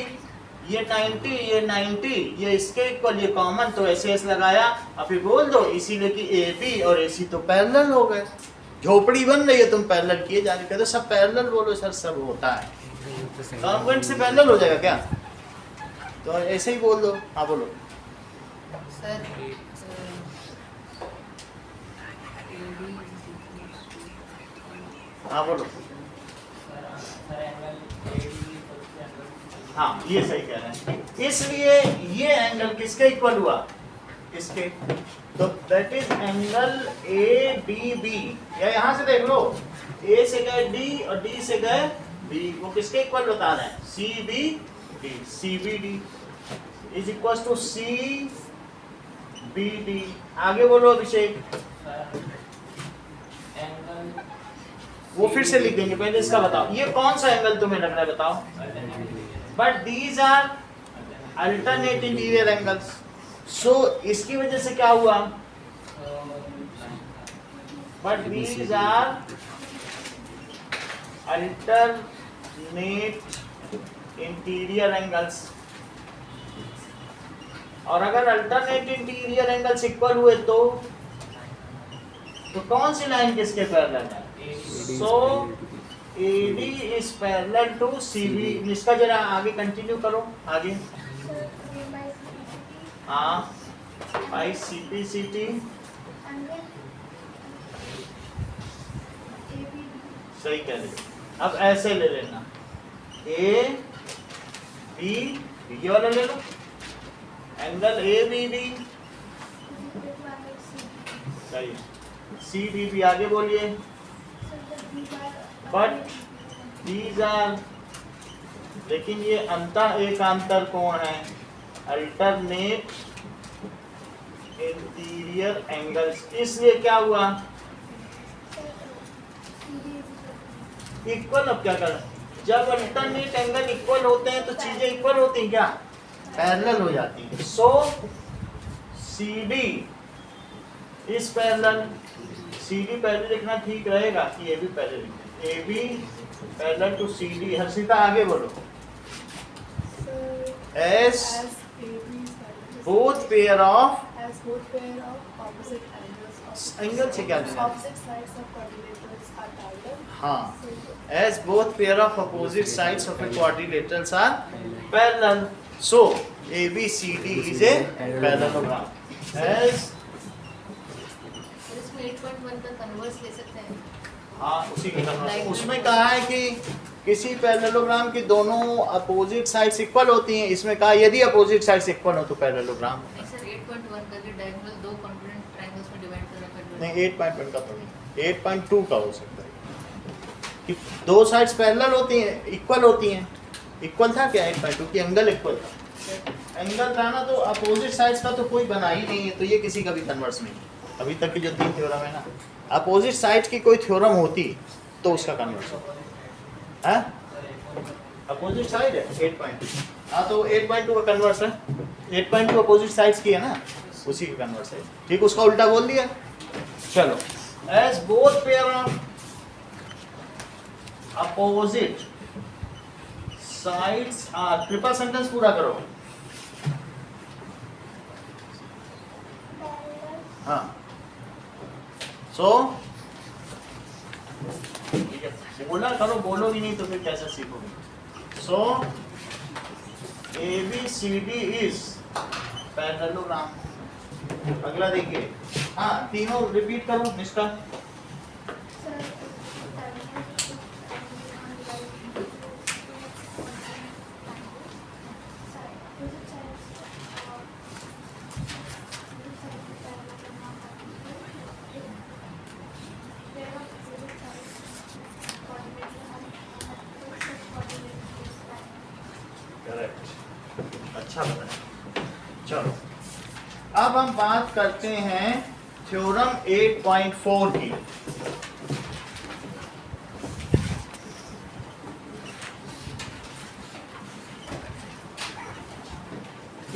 ये 90 ये 90 ये इसके इक्वल, ये कॉमन, तो ऐसे ऐसे लगाया। अब फिर बोल दो इसीलिए कि AB और AC तो पैरेलल हो गए। झोपड़ी बन रही है, तुम पैरेलल किए जा रहे, कहते सब पैरेलल बोलो सर, सब होता है। कॉन्वेंट से पैरेलल हो जाएगा क्या? तो ऐसे ही बोल दो। हाँ बोलो। सर हाँ बोलो। हाँ ये सही कह रहे हैं। इसलिए ये एंगल किसके इक्वल हुआ? इसके। तो दैट इज एंगल ABB। या यहाँ से देख लो, A से गए D और D से गए B, वो किसके इक्वल बता रहे हैं? CBD। CBD is equal to CBD। आगे बोलो अभिषेक। वो फिर से लिख देंगे, पहले इसका बताओ। ये कौन सा एंगल तुम्हें लग रहा है बताओ? But these are alternate interior angles. So इसकी वजह से क्या हुआ? But these are alternate interior angles. और अगर अल्टरनेट इंटीरियर एंगल्स इक्वल हुए तो कौन सी लाइन किसके पैरेलल है? सो AD is parallel to CB। इसका जरा आगे कंटिन्यू करो, आगे। हाँ, by CPCT सही कह रहे। अब ऐसे ले लेना, AB ये वाला ले लो, एंगल ABD सही। CBB आगे बोलिए। बट दीज आर, लेकिन ये एकांतर कोण है, अल्टरनेट इंटीरियर एंगल्स। इसलिए क्या हुआ? इक्वल। अब क्या करना? जब अल्टरनेट एंगल इक्वल होते हैं तो चीजें इक्वल होती हैं क्या? पैरेलल हो जाती है। सो CD इस पैरेलल, CD पहले लिखना ठीक रहेगा कि AB पहले लिखना? AB parallel to CD। Harshita आगे बोलो। S both pair of As both pair of opposite angles of angle से क्या लेना है? opposite sides of quadrilaterals are parallel. हाँ, So as both pair of opposite sides of a quadrilaterals are parallel, so ABCD is a parallelogram. As और इसमें 8.1 का कन्वर्स ले सकते हैं. हाँ उसी के तरह उसमें कहा है कि किसी पैरेललोग्राम की दोनों अपोजिट साइड्स इक्वल होती हैं, इसमें कहा यदि अपोजिट साइड्स इक्वल हो तो पैरेललोग्राम। नहीं सर 8.1 का जो डायगोनल दो कॉन्ग्रुएंट ट्रायंगल्स में डिवाइड कर रखा है. नहीं 8.1 का तो नहीं, 8.2 का हो सकता है कि दो साइड्स पैरेलल होती हैं, इक्वल होती हैं। इक्वल था क्या 8.2 की एंगल इक्वल था, एंगल था ना, तो अपोजिट साइड्स का तो कोई बना ही नहीं है, तो ये किसी का भी कन्वर्स नहीं है। अभी तक की जो 3 थ्योरम है ना, अपोजिट साइड्स की कोई थ्योरम होती तो उसका कन्वर्स होता है। अपोजिट साइड है 8.2, हाँ तो 8.2 का कन्वर्स है, 8.2 अपोजिट साइड्स की है ना, उसी का कन्वर्स है। ठीक, उसका उल्टा बोल दिया। चलो, as both pair of opposite sides are, triple sentence पूरा करो। हाँ, सो बोला करो, बोलोगी नहीं तो फिर कैसे सीखोगे। सो ABCD इज पैरेललोग्राम। अगला देखिए, हाँ तीनों रिपीट करो निष्ठा। करेक्ट, अच्छा बताया। चलो, अब हम बात करते हैं थ्योरम 8.4 की।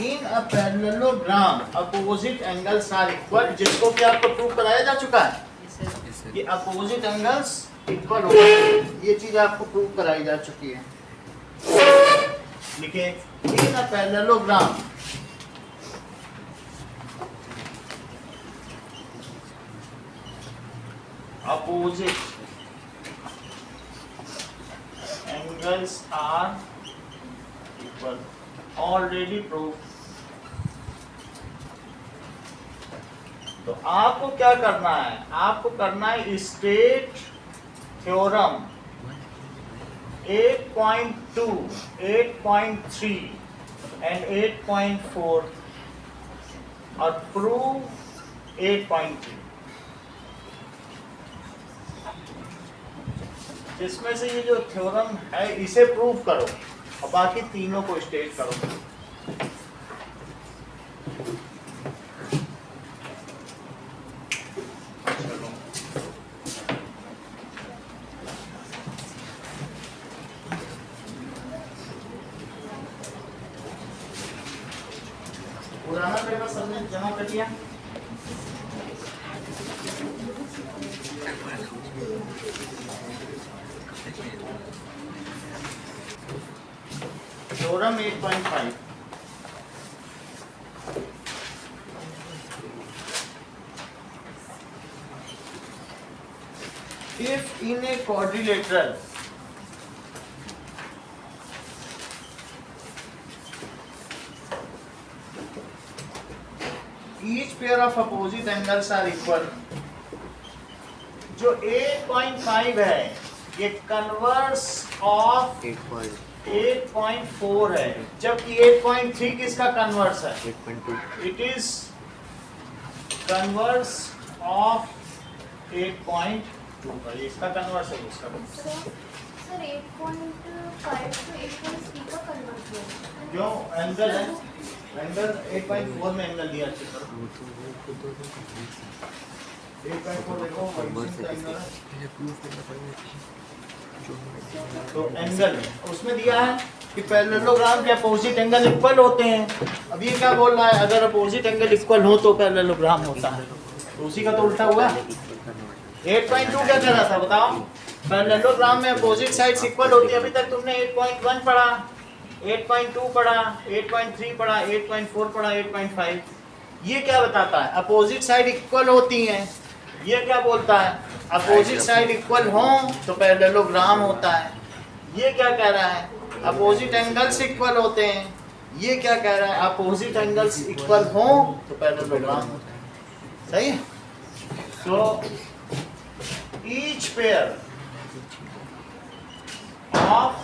In a parallelogram opposite angles are equal, जिसको कि आपको प्रूव कराया जा चुका है कि अपोजिट एंगल्स इक्वल होते हैं, ये चीज आपको प्रूव कराई जा चुकी है। लिखे, in a parallelogram opposite angles are equal, already proved। तो आपको क्या करना है, आपको करना है स्टेट थ्योरम 8.2, 8.3 and 8.4 और प्रूव 8.3, जिसमें से ये जो थ्योरम है इसे प्रूव करो और बाकी तीनों को स्टेट करो। चलो, पुराना पेपर सबने जमा कर दिया। Theorem 8.5, if in a quadrilateral each pair of opposite angles are equal, जो 8.5 है ये कन्वर्स ऑफ 8.4 है, जबकि 8.3 किसका कन्वर्स है? 8.2 इट इज कन्वर्स ऑफ 8.2 का, इसका कन्वर्स है उसका। सर 8.5 to 8.3 का कन्वर्ट हुआ क्यों? एंगल है, एंगल 8.4 में एंगल दिया अच्छी तरह। 8.4 देखो, तो एंगल उसमें दिया है कि पैरेललोग्राम के अपोजिट एंगल इक्वल होते हैं। अब ये क्या बोल रहा है, अगर अपोजिट एंगल इक्वल हो तो पैरेललोग्राम होता है, तो उसी का तो उल्टा हुआ। 8.2 क्या कह रहा था बताओ? पैरेललोग्राम में अपोजिट साइड्स इक्वल होती है। अभी तक तुमने 8.1 पढ़ा, 8.2 पढ़ा, 8.3 पढ़ा, 8.4 पढ़ा, 8.5। ये क्या बताता है? अपोजिट साइड इक्वल होती हैं। ये क्या बोलता है? अपोजिट साइड इक्वल हो तो पैरेललोग्राम होता है। ये क्या कह रहा है? अपोजिट एंगल्स इक्वल होते हैं। ये क्या कह रहा है? अपोजिट एंगल्स इक्वल हो तो पैरेललोग्राम होता है। सही है? So each pair of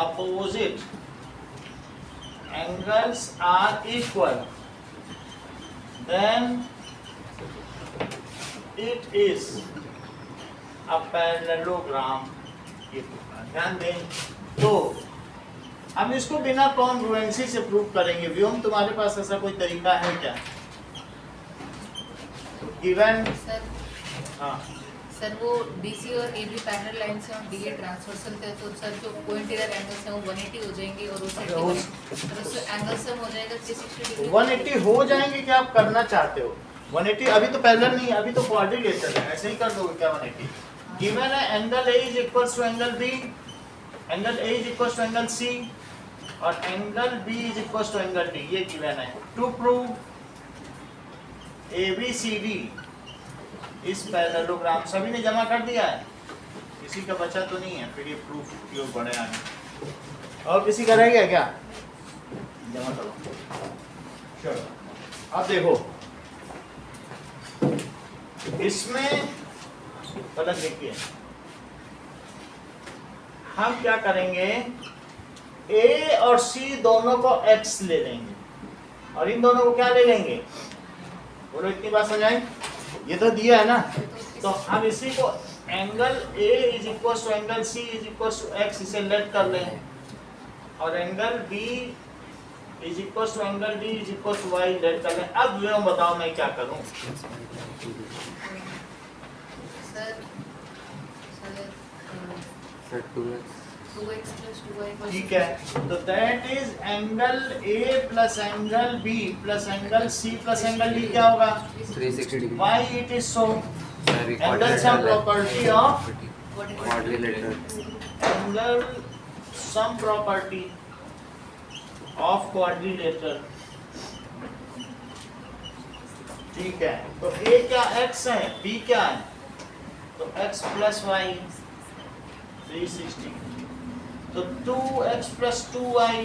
opposite angles are equal, then it is a parallelogram। ध्यान दें। तो हम इसको बिना कॉन्ग्रुएंसी से प्रूव करेंगे। व्योम, तुम्हारे पास ऐसा कोई तरीका है क्या? गिवन सर हाँ सर वो BC और AB पैरेलल लाइन से और DA ट्रांसवर्सल थे, तो सर जो कोइंटीरियर एंगल्स हैं वो 180 हो जाएंगे और उससे एंगल सम हो जाएगा 360 डिग्री। 180 हो जाएंगे क्या आप करना चाहते हो? 180 अभी तो पैरेलल नहीं है, अभी तो क्वाड्रिलेटरल है। ऐसे ही कर दोगे क्या 180? गिवन है angle A is equals to angle B, angle A is equals to angle C और angle B is equals to angle D। ये गिवन है। To prove ABCD is parallelogram, सभी ने जमा कर दिया है? किसी का बचा तो नहीं है? फिर ये प्रूफ की ओर बढ़े आगे। और किसी का रह गया क्या? जमा करो। चलो अब देखो, इसमें पलक देखिए, हम क्या करेंगे? A और C दोनों को X ले लेंगे और इन दोनों को क्या ले लेंगे? बोलो, इतनी बात समझाएं? ये तो दिया है ना। तो हम इसी को angle A is equal to angle C is equal to X इसे लेट कर लें और angle B is equal to angle D is equal to Y let कर लें। अब ये बताओ मैं क्या करूं? Sir 2x plus 2y plus ठीक है, तो that is angle A plus angle B plus angle C plus angle D क्या होगा? 360 degree. Why it is so? Sorry, Angle some property of quadrilateral। angle some property of quadrilateral। ठीक है, तो A क्या x है, B क्या है? तो x प्लस y 360, तो 2x plus 2y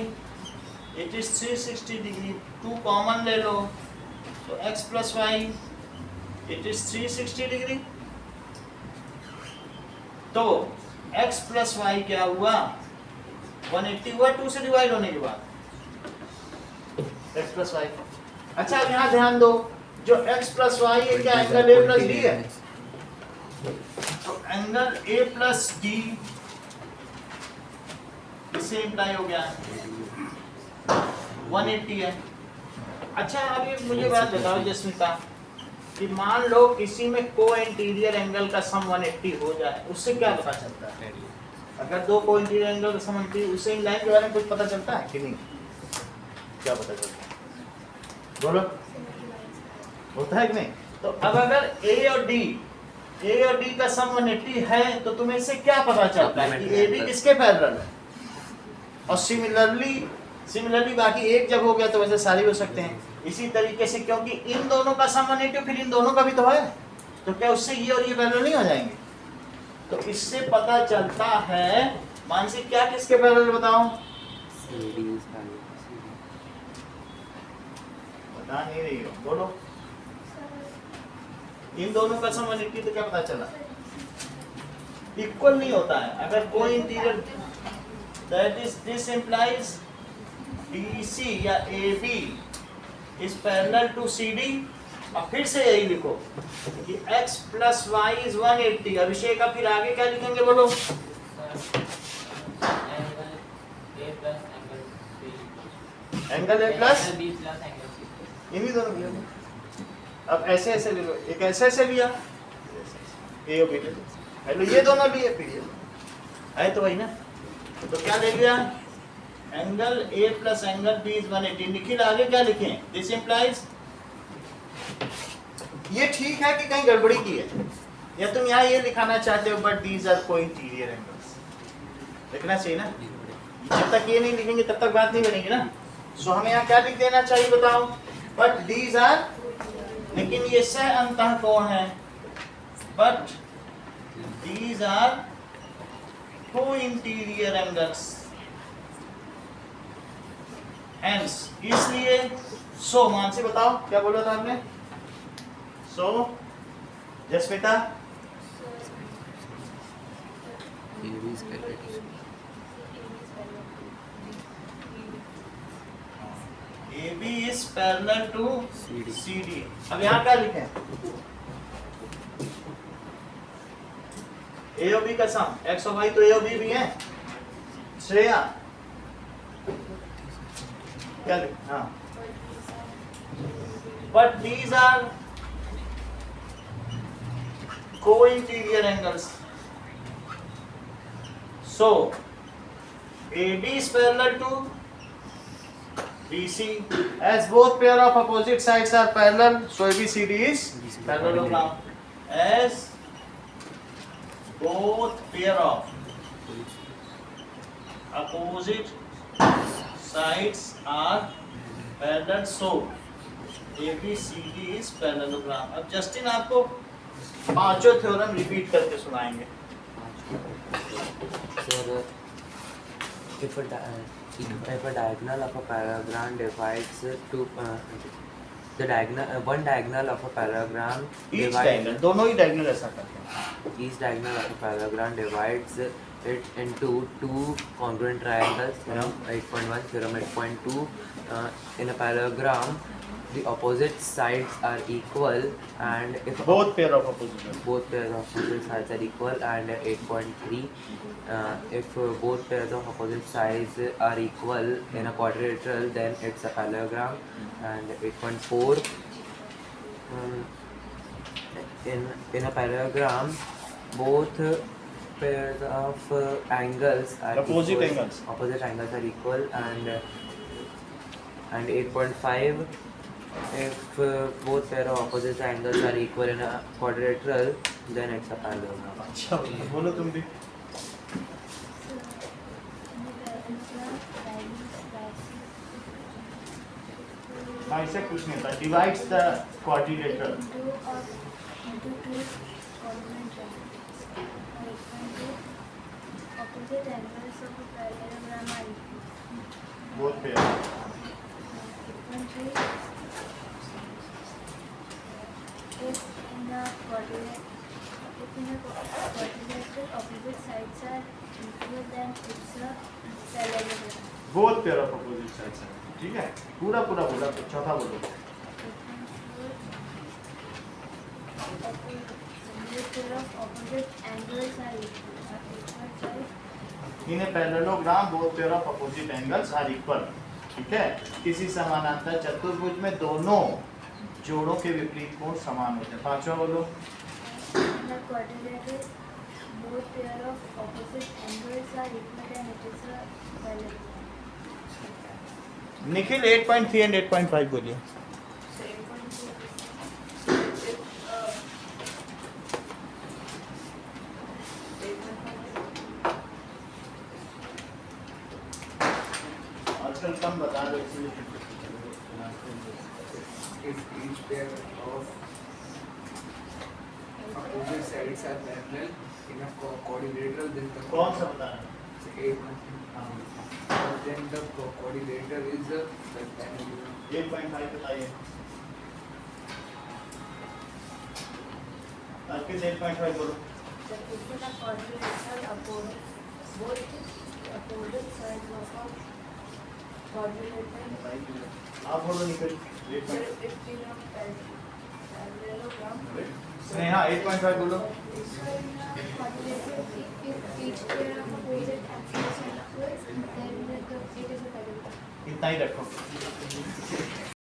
it is 360 degree. 2 common ले लो तो x plus y it is 360 degree. तो x प्लस y क्या हुआ? 180 हुआ 2 से डिवाइड होने के बाद x प्लस y। अच्छा अब यहाँ ध्यान दो, जो x प्लस y है क्या एंगल A प्लस D है? तो एंगल A प्लस D इससे इम्प्लाई हो गया 180 है। अच्छा अब ये मुझे बात बताओ जस्मिता, कि मान लो किसी में को इंटीरियर एंगल का सम 180 हो जाए, उससे क्या पता चलता है? अगर दो को इंटीरियर एंगल का सम 180, उससे इन लाइन के बारे में कुछ पता चलता है कि नहीं? क्या पता चलता है? बोलो, होता है कि नहीं? तो अब अगर A और D का सम 180 है तो तुम्हें इससे क्या पता चलता है कि AB किसके पैरेलल है? और सिमिलरली बाकी एक जब हो गया तो वैसे सारे हो सकते हैं। इसी तरीके से क्योंकि इन दोनों का सम 180 फिर इन दोनों का भी तो है, तो क्या उससे ये और ये पैरेलल नहीं हो जाएंगे? तो इससे पता चलता है मानसिक क्या किसके पैरेलल बताओ? बता नहीं रही हो, बोलो। इन दोनों का सम 180 तो क्या पता चला? इक्वल नहीं होता है। अगर कोई interior that is this implies BC या AB is parallel to CD। अब फिर से यही लिखो कि x plus y is 180। अभिषेक का फिर आगे क्या लिखेंगे बोलो? एंगल A प्लस इन्हीं दोनों लिया। अब ऐसे ऐसे ले लो, एक ऐसे ऐसे लिया A और B ले लो, हेलो ये दोनों लिए फिर ये है तो वही ना। तो क्या ले लिया? Angle A plus angle B is 180। Nikhil आगे क्या लिखें? दिस इंप्लाइज, ये ठीक है कि कहीं गड़बड़ी की है, या तुम यहाँ ये लिखाना चाहते हो but these are co-interior angles? लिखना चाहिए ना। जब तक ये नहीं लिखेंगे तब तक बात नहीं बनेगी ना। सो हमें यहाँ क्या लिख देना चाहिए बताओ? बट दीज आर, लेकिन ये सह अंतः कोण है, बट दीज आर को इंटीरियर एंगल्स, हेंस इसलिए। सो मानसी बताओ क्या बोला था आपने? सो जसमिता AB is parallel. AB is parallel to CD. CD। अब यहाँ क्या लिखें? A और B का सम, X और Y तो A और B भी है। श्रेया क्या लिखें? हाँ, but these are co-interior angles। So AB is parallel to BC, as both pair of opposite sides are parallel, so ABCD is parallelogram। As both pair of opposite sides are parallel, so ABCD is parallelogram। अब जस्टिन आपको पांचों थ्योरम रिपीट करके सुनाएंगे। Sir, if a diagonal of a parallelogram divides two one diagonal of a parallelogram Each divides diagonal, दोनों ही diagonal ऐसा करते हैं। each diagonal of a parallelogram divides it into two congruent triangles. Theorem 8.1, theorem 8.2. In a parallelogram, the opposite sides are equal, and if Both pair of opposite। both pairs of opposite sides are equal, and 8.3, if both pairs of opposite sides are equal in a quadrilateral, then it's a parallelogram. And 8.4, in a parallelogram, both pairs of angles are Opposite equal, angles. opposite angles are equal. And 8.5, if both pair of opposite angles are equal in a quadrilateral, then it's a parallelogram. अच्छा बोलो तुम भी। बाइसेक्ट कुछ नहीं था, divides the quadrilateral। Opposite angles of a parallelogram are equal. Both pair। 8.3, if in a quadrilateral opposite sides are equal, then it's a parallelogram. Both pair of opposite sides हैं, ठीक है? पूरा पूरा बोला, चौथा बोलो। 8.4, pair of opposite angles are equal. 8.5, In a parallelogram, both pair of opposite angles are equal। ठीक है? किसी समानांतर चतुर्भुज में दोनों जोड़ों के विपरीत कोण समान होते हैं। पांचवा बोलो। in a quadrilateral, both pair of opposite angles are equal, and it is a parallelogram. Nikhil 8.3 and 8.5 बोलिए। आजकल कम बता रहे हो इसलिए। If each pair of opposite sides are parallel in a quadrilateral, then the कौन सा बता रहे हो? then the quadrilateral is the rectangle. 8.5 बताइए। अर्पित 8.5 बोलो। The if in a quadrilateral, both opposite sides of a quadrilateral, आप बोलो Nikhil. if in a parallelogram, Sneha 8.5 बोलो। so in a quadrilateral, if each pair of opposite angles are equal, then it is a parallelogram. इतना ही रखो।